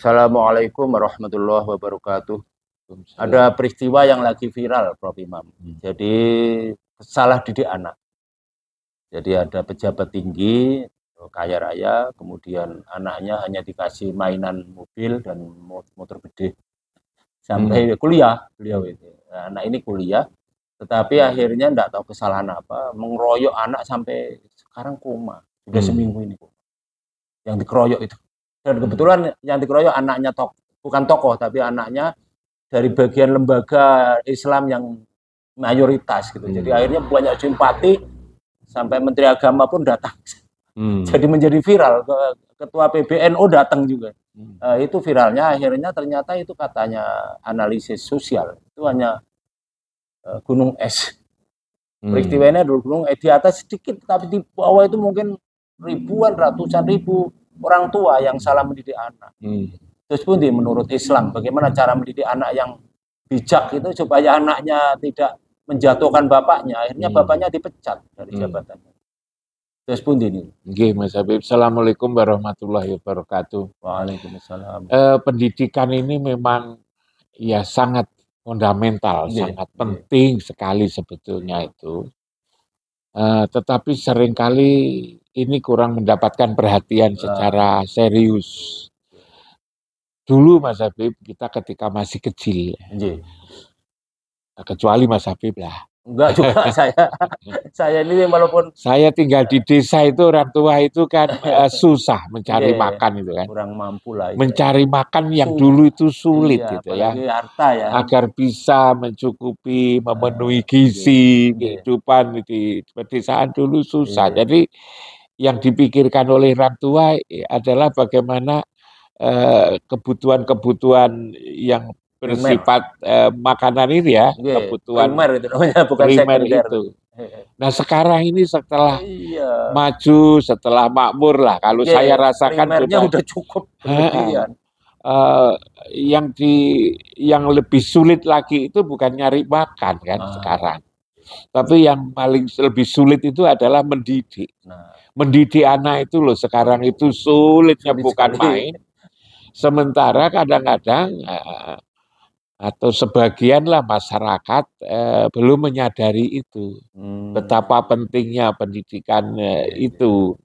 Assalamualaikum warahmatullahi wabarakatuh. Ada Waalaikumsalam. peristiwa yang lagi viral, Prof. Imam. Jadi salah didik anak. Jadi ada pejabat tinggi, kaya raya, kemudian anaknya hanya dikasih mainan mobil dan motor gede. Sampai kuliah, beliau itu. Nah, anak ini kuliah, tetapi akhirnya tidak tahu kesalahan apa, mengeroyok anak sampai sekarang koma. Sudah seminggu ini yang dikeroyok itu. Dan kebetulan yang dikeroyok anaknya bukan tokoh, tapi anaknya dari bagian lembaga Islam yang mayoritas gitu. Jadi akhirnya banyak simpati sampai Menteri Agama pun datang. Jadi menjadi viral. Ketua PBNU datang juga. Itu viralnya akhirnya ternyata itu katanya analisis sosial. Itu hanya gunung es. Peristiwanya dulu gunung es di atas sedikit, tapi di bawah itu mungkin ribuan, ratusan ribu orang tua yang salah mendidik anak. Terus pun menurut Islam, bagaimana cara mendidik anak yang bijak itu supaya anaknya tidak menjatuhkan bapaknya. Akhirnya bapaknya dipecat dari jabatannya. Terus pun ini. Nggih, Mas Habib. Assalamualaikum warahmatullahi wabarakatuh. Waalaikumsalam. Pendidikan ini memang ya sangat fundamental, sangat penting sekali sebetulnya itu. Tetapi seringkali ini kurang mendapatkan perhatian secara serius. Dulu Mas Habib, kita ketika masih kecil, kecuali Mas Habib lah. Enggak juga saya ini walaupun saya tinggal di desa itu orang tua itu kan susah mencari makan itu kan. Kurang mampu lah. Mencari makan yang dulu itu sulit gitu ya. Harta ya. Agar bisa mencukupi, memenuhi gizi kehidupan di pedesaan dulu susah. Jadi yang dipikirkan oleh orang tua adalah bagaimana kebutuhan-kebutuhan yang bersifat makanan ini ya, kebutuhan primer itu namanya, bukan primer sekunder itu. Nah sekarang ini setelah maju, setelah makmur lah, kalau saya rasakan sudah cukup. Yang lebih sulit lagi itu bukan nyari makan kan sekarang, tapi yang paling lebih sulit itu adalah mendidik. Mendidik anak itu loh sekarang itu sulitnya bukan main. Sementara kadang-kadang atau sebagian lah masyarakat belum menyadari itu, betapa pentingnya pendidikan itu.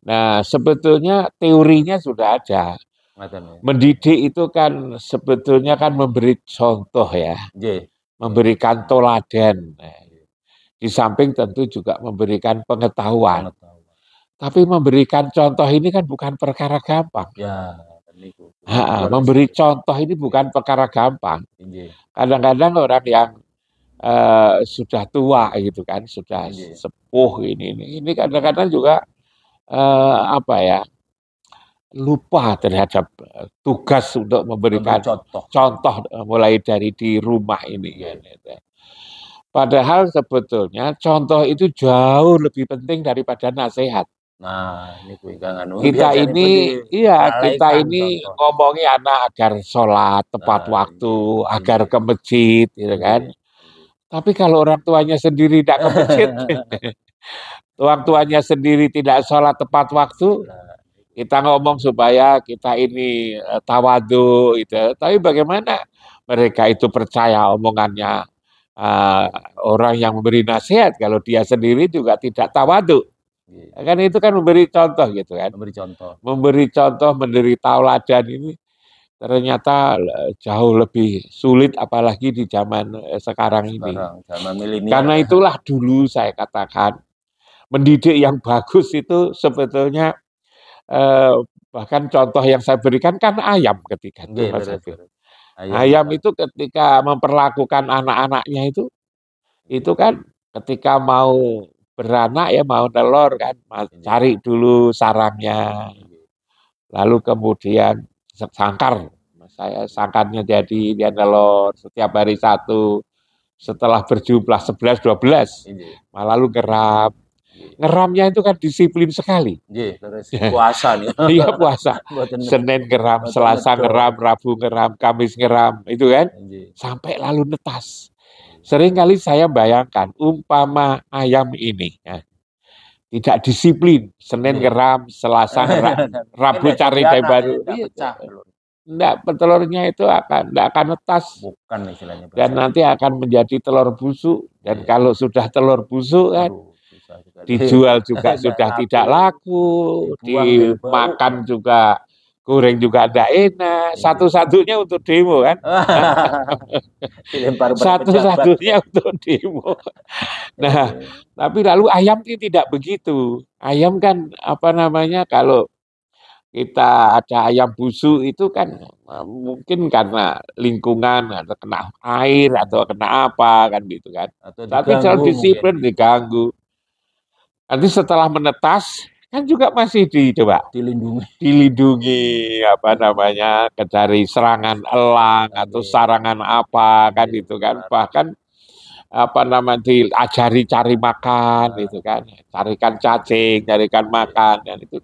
Nah sebetulnya teorinya sudah ada. Mendidik itu kan sebetulnya kan memberi contoh ya, memberikan teladan. Di samping tentu juga memberikan pengetahuan. Tapi memberikan contoh ini kan bukan perkara gampang. Memberi contoh ini bukan perkara gampang. Kadang-kadang orang yang sudah tua gitu kan, sudah sepuh ini kadang-kadang juga lupa terhadap tugas untuk memberikan contoh mulai dari di rumah ini. Padahal sebetulnya contoh itu jauh lebih penting daripada nasihat. Nah, ini kita ini ngomongi anak agar sholat tepat waktu, agar ke masjid, gitu kan. Tapi kalau orang tuanya sendiri tidak ke masjid, orang tuanya sendiri tidak sholat tepat waktu, kita ngomong supaya kita ini tawadu, gitu. Tapi bagaimana mereka itu percaya omongannya orang yang memberi nasihat kalau dia sendiri juga tidak tawadu? Kan itu kan memberi contoh gitu kan. Memberi contoh, memberi tauladan ini ternyata jauh lebih sulit apalagi di zaman sekarang ini. Zaman milenial. Karena itulah dulu saya katakan mendidik yang bagus itu sebetulnya bahkan contoh yang saya berikan kan ayam ketika itu Mas Habib. Ayam itu ketika memperlakukan anak-anaknya itu kan ketika mau beranak ya mau telur kan, cari dulu sarangnya, lalu kemudian sangkar, saya sangkarnya jadi dia telur setiap hari satu, setelah berjumlah 11-12, lalu ngeramnya itu kan disiplin sekali. Puasa nih. Iya puasa. Senin ngeram, Selasa ngeram, Rabu ngeram, Kamis ngeram, itu kan, sampai lalu netas. Seringkali saya bayangkan, umpama ayam ini tidak disiplin, Senin ngeram, Selasa ngeram, Rabu cari day baru, enggak, telurnya itu enggak akan netas. Bukan istilahnya. Dan nanti akan menjadi telur busuk. Dan kalau sudah telur busuk kan, dijual juga sudah tidak laku, dimakan juga, goreng juga tidak enak. Satu-satunya untuk demo kan. Satu-satunya untuk demo. Nah, tapi lalu ayam ini tidak begitu. Ayam kan kalau kita ada ayam busuk itu kan mungkin karena lingkungan atau kena air atau kena apa kan gitu kan. Tapi selalu disiplin, diganggu. Nanti setelah menetas kan juga masih dilindungi dari serangan elang atau sarangan apa kan itu kan. Bahkan diajari cari makan itu kan, carikan cacing, carikan makan dan itu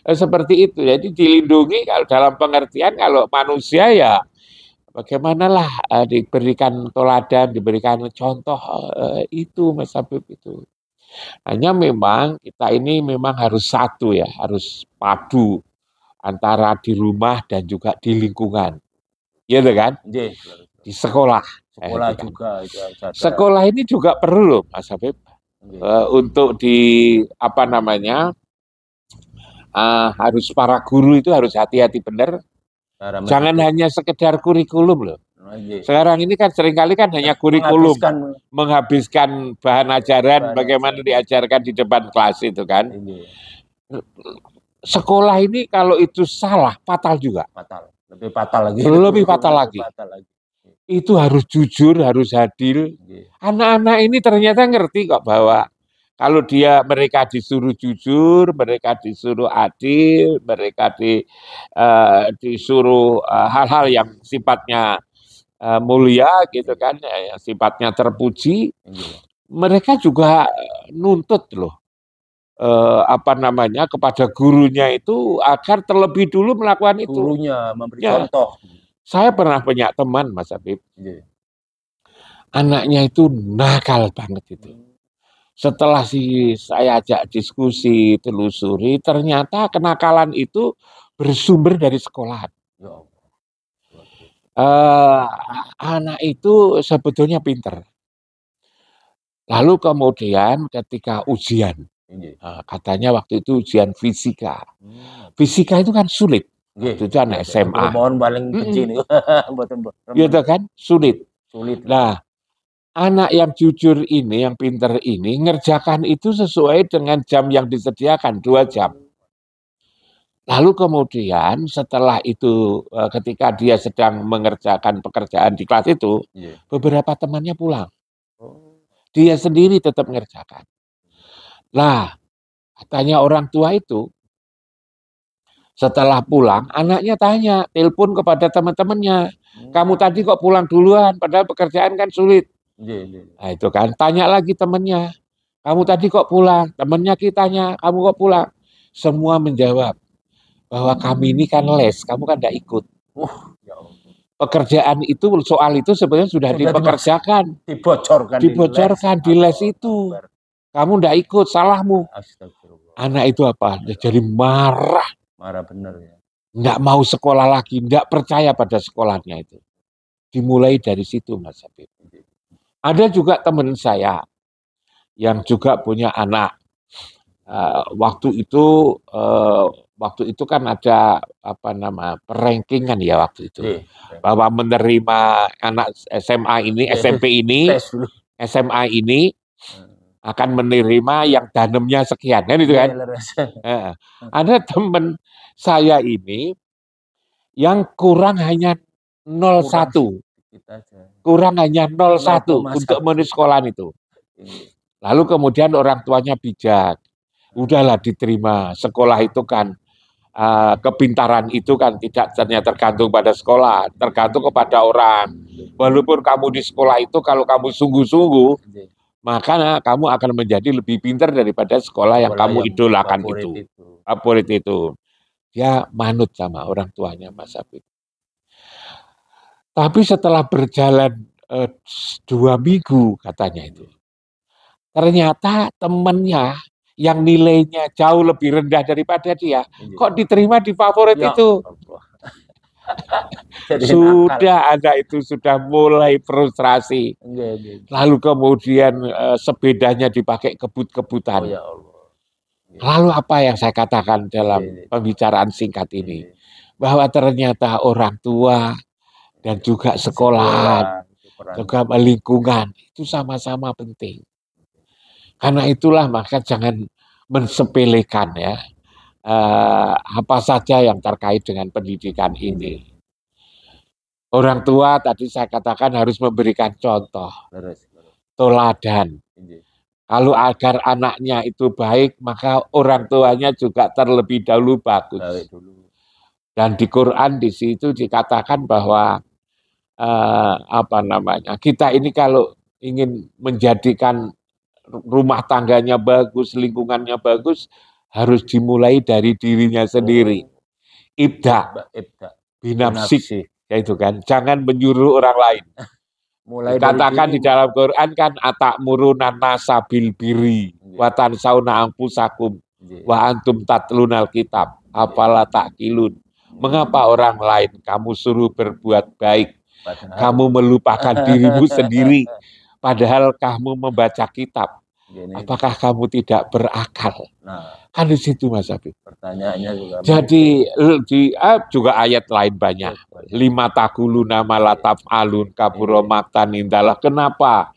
seperti itu. Jadi dilindungi kalau dalam pengertian kalau manusia ya bagaimanalah diberikan teladan, diberikan contoh itu Mas Habib itu. Hanya memang kita ini memang harus satu ya, harus padu antara di rumah dan juga di lingkungan. Iya kan? Di sekolah. Sekolah juga. Sekolah ini juga perlu loh Mas Habib. Untuk harus para guru itu harus hati-hati benar. Jangan hanya sekedar kurikulum loh. Sekarang ini kan seringkali kan hanya kurikulum, menghabiskan bahan ajaran, bagaimana diajarkan di depan kelas itu kan. Sekolah ini kalau itu salah, fatal juga. Lebih fatal lagi. Itu harus jujur, harus adil. Anak-anak ini ternyata ngerti kok bahwa kalau mereka disuruh jujur, mereka disuruh adil, mereka disuruh hal-hal yang sifatnya mulia gitu kan, yang sifatnya terpuji, mereka juga nuntut loh kepada gurunya itu agar terlebih dulu melakukan itu. Gurunya memberi contoh. Saya pernah punya teman Mas Habib, anaknya itu nakal banget itu. Setelah saya ajak diskusi, telusuri, ternyata kenakalan itu bersumber dari sekolah. Anak itu sebetulnya pinter. Lalu kemudian ketika ujian, katanya waktu itu ujian fisika. Fisika itu kan sulit. Waktu itu anak SMA. Gitu kan, sulit. Nah, anak yang jujur ini, yang pinter ini, ngerjakan itu sesuai dengan jam yang disediakan, 2 jam. Lalu kemudian setelah itu, ketika dia sedang mengerjakan pekerjaan di kelas itu, beberapa temannya pulang. Dia sendiri tetap mengerjakan. Lah, katanya orang tua itu, setelah pulang, anaknya tanya, telepon kepada teman-temannya, kamu tadi kok pulang duluan, padahal pekerjaan kan sulit. Nah itu kan, tanya lagi temannya, kamu tadi kok pulang? Temannya kitanya, kamu kok pulang? Semua menjawab bahwa kami ini kan les, kamu kan tidak ikut. Pekerjaan itu, soal itu sebenarnya sudah dipekerjakan, dibocorkan di les itu. Kamu tidak ikut, salahmu. Anak itu apa? Jadi marah. Marah benar ya. Tidak mau sekolah lagi, tidak percaya pada sekolahnya itu. Dimulai dari situ Mas Habib. Ada juga teman saya yang juga punya anak. Waktu itu kan ada perangkingan ya waktu itu. Bahwa menerima anak SMA ini, SMP ini, SMA ini akan menerima yang danemnya sekian kan itu kan. Ada teman saya ini yang kurang hanya 01. Kurang hanya 01 untuk menulis sekolah itu. Lalu kemudian orang tuanya bijak. Udahlah diterima. Sekolah itu kan kepintaran itu kan tidak hanya tergantung pada sekolah, tergantung kepada orang. Walaupun kamu di sekolah itu kalau kamu sungguh-sungguh, maka kamu akan menjadi lebih pintar daripada sekolah yang kamu idolakan itu. Favorit itu. Dia manut sama orang tuanya Mas Habib. Tapi setelah berjalan 2 minggu katanya itu, ternyata temannya yang nilainya jauh lebih rendah daripada dia, kok diterima di favorit itu. Sudah anak itu sudah mulai frustrasi. Lalu kemudian sepedanya dipakai kebut-kebutan. Oh, ya Allah. Lalu apa yang saya katakan dalam pembicaraan singkat ini? Bahwa ternyata orang tua dan juga sekolah, juga lingkungan, itu sama-sama penting. Karena itulah maka jangan mensepelekan ya apa saja yang terkait dengan pendidikan ini. Orang tua tadi saya katakan harus memberikan contoh, teladan. Kalau agar anaknya itu baik, maka orang tuanya juga terlebih dahulu bagus. Dan di Quran di situ dikatakan bahwa kita ini kalau ingin menjadikan rumah tangganya bagus, lingkungannya bagus, harus dimulai dari dirinya sendiri. Ibda binafsik, yaitu kan, jangan menyuruh orang lain. Dikatakan di dalam Quran kan atakmuruna nasa bil biri wa tansawna anfusakum wa antum tatlunal kitab afala taqilun. Mengapa orang lain kamu suruh berbuat baik, kamu melupakan dirimu sendiri, padahal kamu membaca kitab. Apakah kamu tidak berakal? Kan di situ Mas Habib. Pertanyaannya juga. Jadi juga ayat lain banyak. 5 taquluna ma la taf'alun kabura maqtan indalah. Kenapa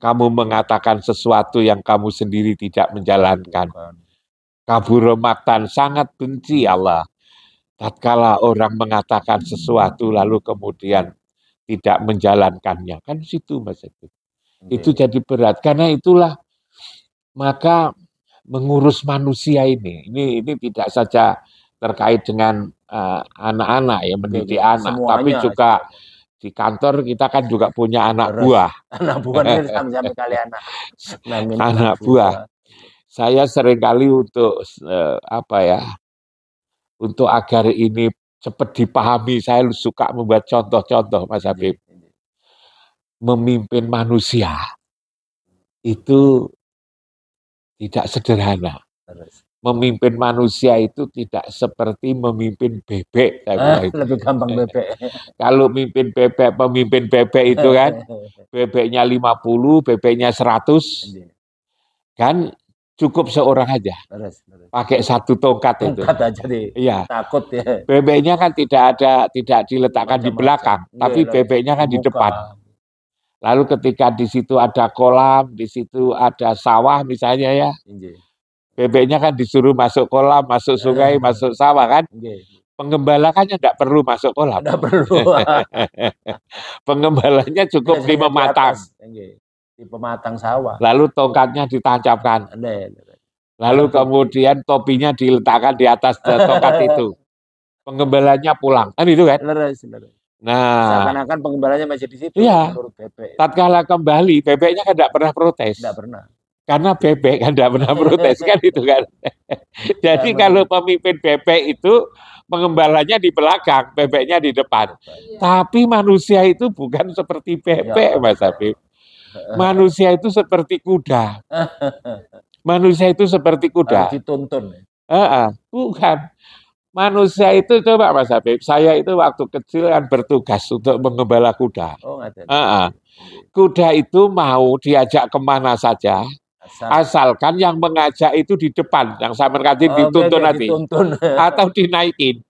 kamu mengatakan sesuatu yang kamu sendiri tidak menjalankan? Kabura maqtan, sangat benci Allah tatkala orang mengatakan sesuatu lalu kemudian tidak menjalankannya. Kan di situ Mas Habib. Itu jadi berat. Karena itulah maka mengurus manusia ini tidak saja terkait dengan anak-anak ya, mendidik anak, semuanya, tapi juga di kantor kita kan juga punya anak buah. Anak buah ini sama-sama kali anak buah. Saya seringkali untuk untuk agar ini cepat dipahami, saya suka membuat contoh-contoh Mas Habib. Memimpin manusia itu tidak sederhana. Memimpin manusia itu tidak seperti memimpin bebek. Lebih gampang bebek. Kalau pemimpin bebek itu kan, bebeknya 50, bebeknya 100, kan cukup seorang aja. Pakai satu tongkat itu. Tongkat aja iya. Takut ya. Bebeknya kan tidak diletakkan di belakang, tapi bebeknya kan di depan. Lalu ketika di situ ada kolam, di situ ada sawah misalnya ya, bebeknya kan disuruh masuk kolam, masuk sungai, masuk sawah kan. Penggembala kan tidak perlu masuk kolam. Tidak perlu. Penggembalanya cukup di pematang. Di pematang sawah. Lalu tongkatnya ditancapkan. Lalu kemudian topinya diletakkan di atas tongkat itu. Penggembalanya pulang. Kan itu kan? Nah, seakan-akan penggembalanya masih di situ. Iya. Tatkala kembali, bebeknya kan tidak pernah protes. Tidak pernah. Karena bebek kan tidak pernah protes kan itu kan. Jadi kalau pemimpin bebek itu pengembalanya di belakang, bebeknya di depan. Tapi manusia itu bukan seperti bebek, Mas Habib. Manusia itu seperti kuda. Manusia itu seperti kuda. Harus dituntun. Bukan. Manusia itu coba Mas Habib, saya itu waktu kecil kan bertugas untuk mengembala kuda. Kuda itu mau diajak kemana saja, asalkan yang mengajak itu di depan, yang saya berkati dituntun nanti, atau dinaikin.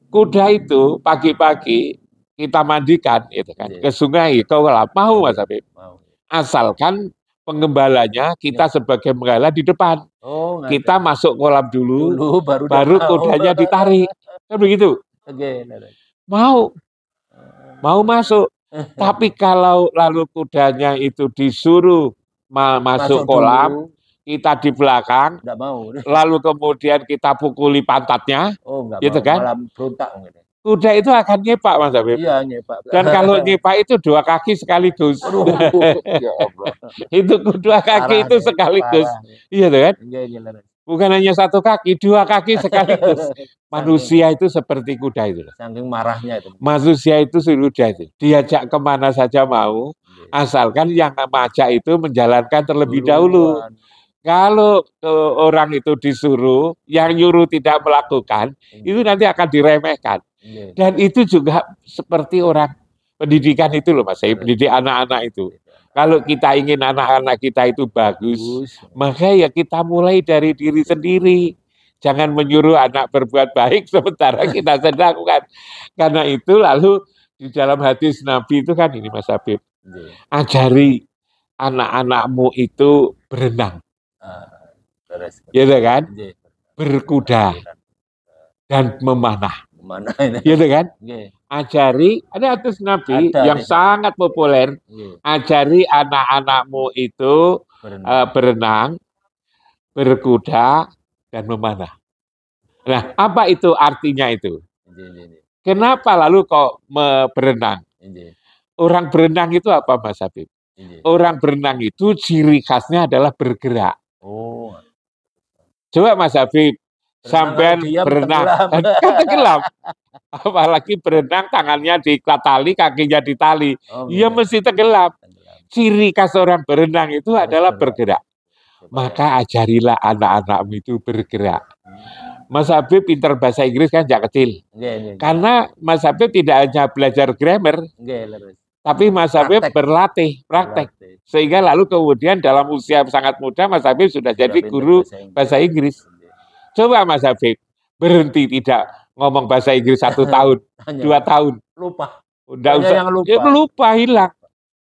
Kuda itu pagi-pagi kita mandikan, itu kan ke sungai, ke kolam, mau Mas Habib. Asalkan pengembalanya kita sebagai penggembala di depan. Kita masuk kolam dulu baru kudanya ditarik. Kan begitu? Mau masuk. Tapi kalau lalu kudanya itu disuruh masuk kolam, kita di belakang, lalu kemudian kita pukuli pantatnya, gitu kan? Kuda itu akan nyepak, Mas Habib. Iya, nyepak. Dan kalau nyepak itu 2 kaki sekaligus. Ya Allah. Itu 2 kaki itu sekaligus. Iya kan? Bukan hanya 1 kaki, 2 kaki sekaligus. Manusia itu seperti kuda itu. Saking marahnya itu. Manusia itu kuda itu. Diajak kemana saja mau, asalkan yang mengajak itu menjalankan terlebih dahulu. Kalau orang itu disuruh, yang nyuruh tidak melakukan, itu nanti akan diremehkan. Dan itu juga seperti orang pendidikan itu loh Mas, saya pendidik anak-anak itu. Kalau kita ingin anak-anak kita itu bagus, maka ya kita mulai dari diri sendiri. Jangan menyuruh anak berbuat baik sementara kita sedang kan. Karena itu lalu di dalam hadis Nabi itu kan ini Mas Habib, ajari anak-anakmu itu berenang. Gitu kan? Berkuda dan memanah. Gitu kan? Ajari, ada hadis Nabi yang sangat populer, ajari anak-anakmu itu berenang, berkuda, dan memanah. Nah, apa itu artinya itu? Kenapa lalu kok berenang? Orang berenang itu apa Mas Habib? Orang berenang itu ciri khasnya adalah bergerak. Coba Mas Habib, sampean berenang, kan tenggelam. Apalagi berenang tangannya ditali, kakinya ditali. Iya mesti tenggelam. Ciri khas orang berenang itu adalah bergerak. Maka ajarilah anak-anakmu itu bergerak. Mas Habib pintar bahasa Inggris kan sejak kecil. Karena Mas Habib tidak hanya belajar grammar, tapi Mas Habib berlatih, praktek. Sehingga lalu kemudian dalam usia sangat muda Mas Habib sudah jadi guru bahasa Inggris. Coba Mas Habib berhenti tidak ngomong bahasa Inggris 1 tahun, 2 tahun. Lupa. Udah usah, lupa hilang.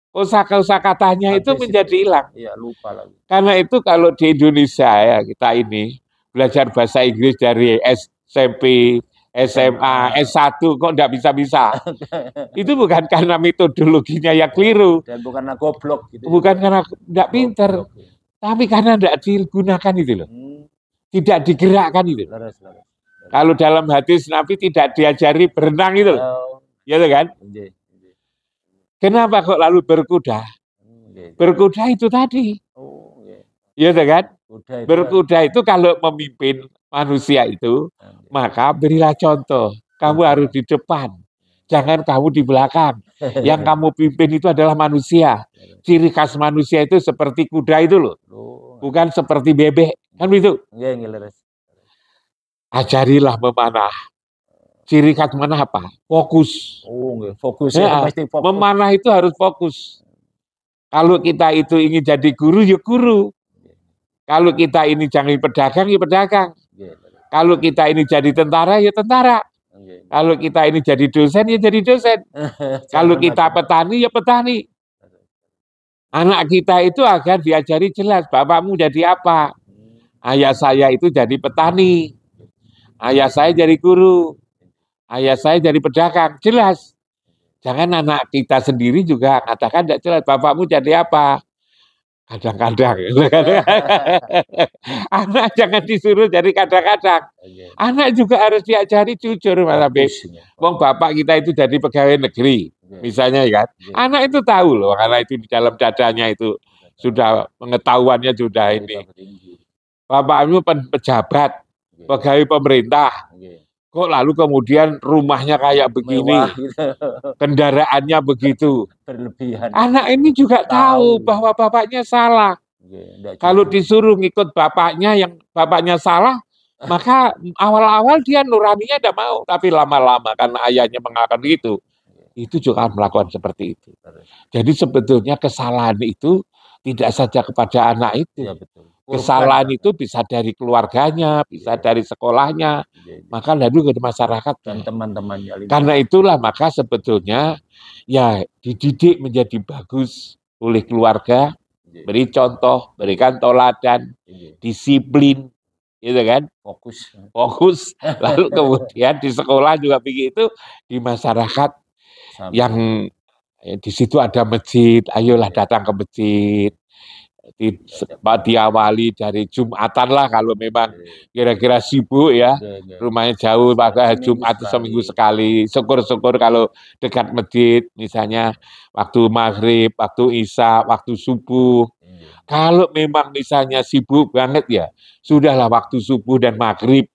Kosa-katanya itu menjadi hilang. Iya, lupa lagi. Karena itu kalau di Indonesia ya kita ini belajar bahasa Inggris dari SMP, SMA, S1 kok enggak bisa-bisa. Itu bukan karena metodologinya yang keliru. Dan bukan karena goblok gitu. Bukan karena enggak pinter. Tapi karena enggak digunakan itu loh. Tidak digerakkan itu. Kalau dalam hadis Nabi tidak diajari berenang itu loh. Ya kan? Kenapa kok lalu berkuda? Berkuda itu tadi. Ya kan? Berkuda itu kalau memimpin manusia itu, maka berilah contoh. Kamu harus di depan. Jangan kamu di belakang. Yang kamu pimpin itu adalah manusia. Ciri khas manusia itu seperti kuda itu loh. Bukan seperti bebek. Kan begitu? Ajarilah memanah. Ciri khas memanah apa? Fokus. Fokus. Memanah itu harus fokus. Kalau kita itu ingin jadi guru, ya guru. Kalau kita ini jangan pedagang, ya pedagang. Kalau kita ini jadi tentara, ya tentara. Kalau kita ini jadi dosen, ya jadi dosen. Kalau kita petani, ya petani. Anak kita itu agar diajari jelas, bapakmu jadi apa? Ayah saya itu jadi petani. Ayah saya jadi guru. Ayah saya jadi pedagang. Jelas. Jangan anak kita sendiri juga katakan tidak jelas, bapakmu jadi apa? Kadang-kadang. Anak jangan disuruh jadi kadang-kadang. Anak juga harus diajari jujur, Mas Habib. Wong bapak kita itu jadi pegawai negeri, misalnya ya kan. Anak itu tahu loh, karena itu di dalam dadanya itu sudah pengetahuannya sudah ini. Bapakmu pejabat, pegawai pemerintah. Kok lalu kemudian rumahnya kayak begini, kendaraannya begitu. Berlebihan. Anak ini juga tahu bahwa bapaknya salah. Kalau disuruh ngikut bapaknya yang bapaknya salah, maka awal-awal dia nuraninya tidak mau. Tapi lama-lama karena ayahnya mengatakan itu juga akan melakukan seperti itu. Jadi sebetulnya kesalahan itu tidak saja kepada anak itu. Ya, betul. Kesalahan itu bisa dari keluarganya, bisa dari sekolahnya, maka lalu ke masyarakat dan teman-temannya. Karena itulah maka sebetulnya ya dididik menjadi bagus oleh keluarga, beri contoh, berikan teladan, disiplin, gitu kan? Fokus. Lalu kemudian di sekolah juga begitu, di masyarakat yang di situ ada masjid, ayolah datang ke masjid. Diawali dari Jumatan lah kalau memang kira-kira sibuk ya, rumahnya jauh pada Jumat seminggu sekali. Syukur-syukur kalau dekat masjid, misalnya waktu maghrib, waktu isya, waktu subuh. Kalau memang misalnya sibuk banget ya, sudahlah waktu subuh dan maghrib,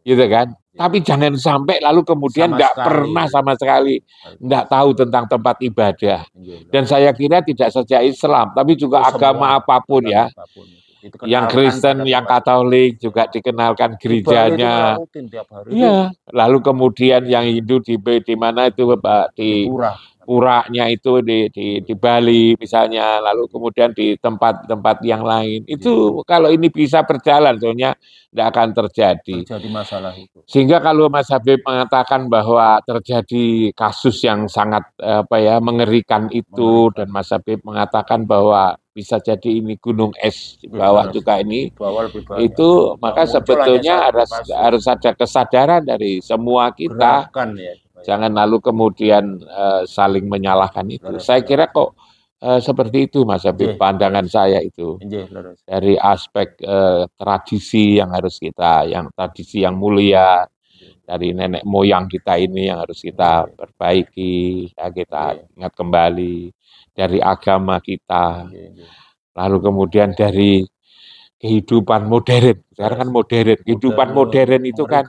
gitu kan. Tapi jangan sampai lalu kemudian nggak pernah sama sekali nggak tahu tentang tempat ibadah. Dan saya kira tidak saja Islam, tapi juga agama apapun ya. yang Kristen, yang Katolik juga dikenalkan gerejanya. Iya, lalu kemudian yang Hindu di mana itu Pak, di puranya itu di Bali misalnya, lalu kemudian di tempat-tempat yang lain. Itu kalau ini bisa berjalan, soalnya tidak akan terjadi masalah itu. Sehingga kalau Mas Habib mengatakan bahwa terjadi kasus yang sangat mengerikan itu, dan Mas Habib mengatakan bahwa bisa jadi ini gunung es di bawah juga ini, itu maka sebetulnya harus ada kesadaran dari semua kita. Jangan lalu kemudian saling menyalahkan itu. Saya kira kok seperti itu Mas Habib, pandangan saya itu. Dari aspek tradisi yang harus kita, yang tradisi yang mulia, dari nenek moyang kita ini yang harus kita perbaiki, ya kita ingat kembali, dari agama kita. Lalu kemudian dari kehidupan modern. Sekarang kan modern. Kehidupan modern itu kan,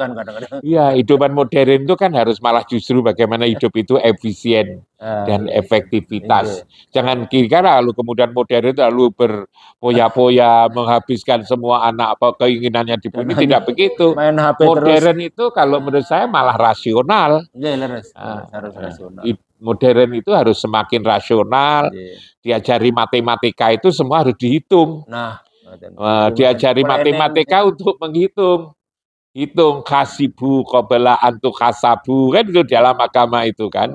iya, kehidupan modern itu kan harus malah justru bagaimana hidup itu efisien dan efektivitas. Jangan kira lalu kemudian modern itu lalu berpoya-poya menghabiskan semua anak apa keinginannya di bumi. Tidak begitu. Modern itu kalau menurut saya malah rasional. Modern itu harus semakin rasional. Diajari matematika itu semua harus dihitung. Diajari matematika untuk menghitung. Hitung kasibu qabla antu kasabu, kan itu dalam agama itu kan.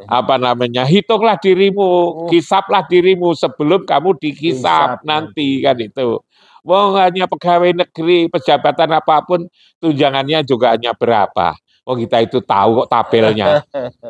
Apa namanya? Hitunglah dirimu, kisaplah dirimu sebelum kamu dikisap nanti kan itu. Wong hanya pegawai negeri, pejabatan apapun, tunjangannya juga hanya berapa. Oh kita itu tahu kok tabelnya.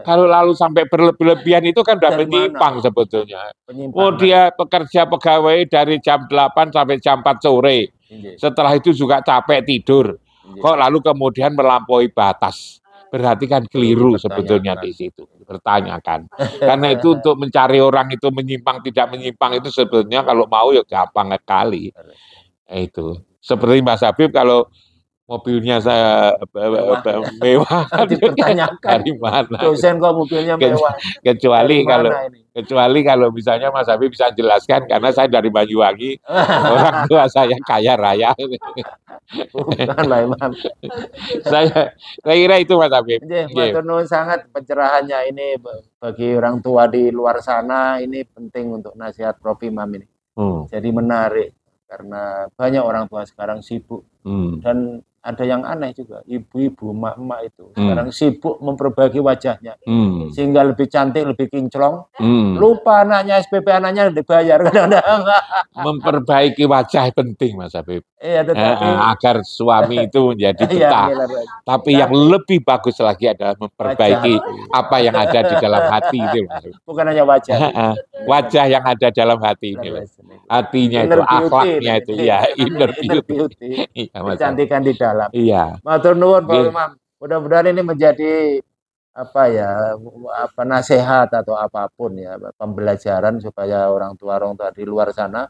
Kalau lalu sampai berlebihan itu kan udah menyimpang sebetulnya. Oh dia pekerja pegawai dari jam 8 sampai jam 4 sore. Setelah itu juga capek tidur. Kok lalu kemudian melampaui batas. Berarti kan keliru sebetulnya di situ. Bertanyakan. Karena itu untuk mencari orang itu menyimpang tidak menyimpang itu sebetulnya kalau mau ya gampang sekali. Itu. Seperti Mas Habib kalau mobilnya saya mewah dipertanyakan dari mana? Dosen kok mobilnya mewah. Kecuali kalau misalnya Mas Habib bisa jelaskan, karena saya dari Banyuwangi, orang tua saya kaya raya. Bukan lah Imam. Saya kira itu Mas Habib. Matur nuwun sangat pencerahannya ini bagi orang tua di luar sana, ini penting untuk nasihat Prof Imam ini. Jadi menarik karena banyak orang tua sekarang sibuk dan ada yang aneh juga, ibu-ibu, emak-emak itu sekarang sibuk memperbaiki wajahnya sehingga lebih cantik, lebih kinclong. Lupa anaknya, SPP anaknya dibayar kadang-kadang. Memperbaiki wajah penting Mas Habib. Iya, tetapi agar suami itu menjadi betah. Tapi yang lebih bagus lagi adalah memperbaiki apa yang ada di dalam hati itu. Bukan hanya wajah. Wajah yang ada dalam hati ini. Hatinya itu, akhlaknya itu, ya inner beauty. Kecantikan di dalam. Iya. Matur nuwun Pak Imam. Mudah-mudahan ini menjadi nasihat atau apapun ya, pembelajaran supaya orang tua di luar sana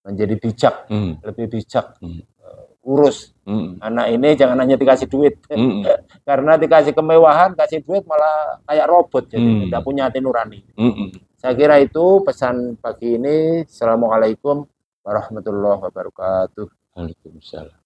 menjadi bijak, lebih bijak. Urus anak ini, jangan hanya dikasih duit. Karena dikasih kemewahan, kasih duit malah kayak robot, jadi tidak punya hati nurani. Saya kira itu pesan pagi ini. Assalamualaikum warahmatullahi wabarakatuh. Waalaikumsalam.